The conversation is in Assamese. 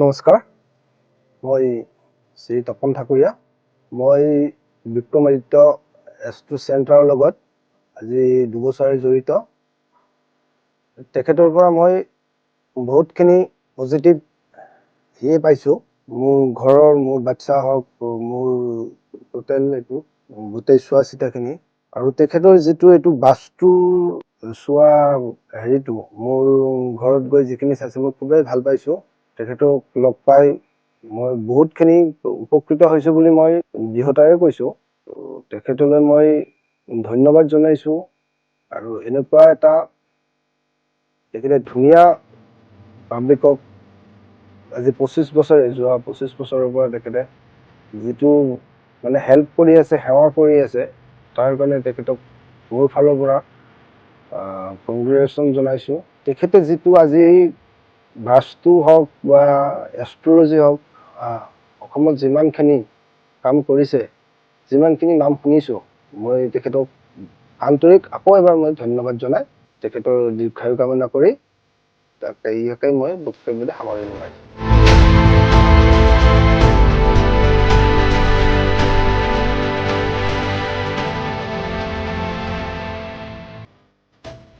নমস্কাৰ, মই শ্ৰী তপন ঠাকুৰীয়া। মই বিক্ৰমাদিত্য এষ্ট্ৰো চেণ্টাৰৰ লগত আজি 2 বছৰে জড়িত। তেখেতৰ পৰা মই বহুতখিনি পজিটিভ পাইছোঁ। মোৰ ঘৰৰ, মোৰ বাচ্চা হওক, মোৰ টোটেল এইটো গোটেই চোৱা চিতাখিনি, আৰু তেখেতৰ যিটো এইটো বাস্তুৰ চোৱা হেৰিটো মোৰ ঘৰত গৈ যিখিনি চাইছোঁ মই খুবেই ভাল পাইছোঁ। তেখেতক লগ পাই মই বহুতখিনি উপকৃত হৈছোঁ বুলি মই দৃঢ়তাৰে কৈছোঁ। তেখেতলৈ মই ধন্যবাদ জনাইছোঁ। আৰু এনেকুৱা এটা তেখেতে ধুনীয়া পাব্লিকক আজি 25 বছৰে, যোৱা 25 বছৰৰ পৰা তেখেতে যিটো মানে হেল্প কৰি আছে, সেৱা কৰি আছে, তাৰ কাৰণে তেখেতক মোৰ ফালৰ পৰা কংগ্ৰেচুলেশ্যন জনাইছোঁ। তেখেতে যিটো আজি বাস্তু হওক বা এষ্ট্ৰলজি হওক, অসমত যিমানখিনি কাম কৰিছে, যিমানখিনি নাম শুনিছোঁ, মই তেখেতক আন্তৰিক আকৌ এবাৰ মই ধন্যবাদ জনাই তেখেতৰ দীৰ্ঘায়ু কামনা কৰি ইয়াকে মই বক্তব্য সামৰণি মাৰিছোঁ।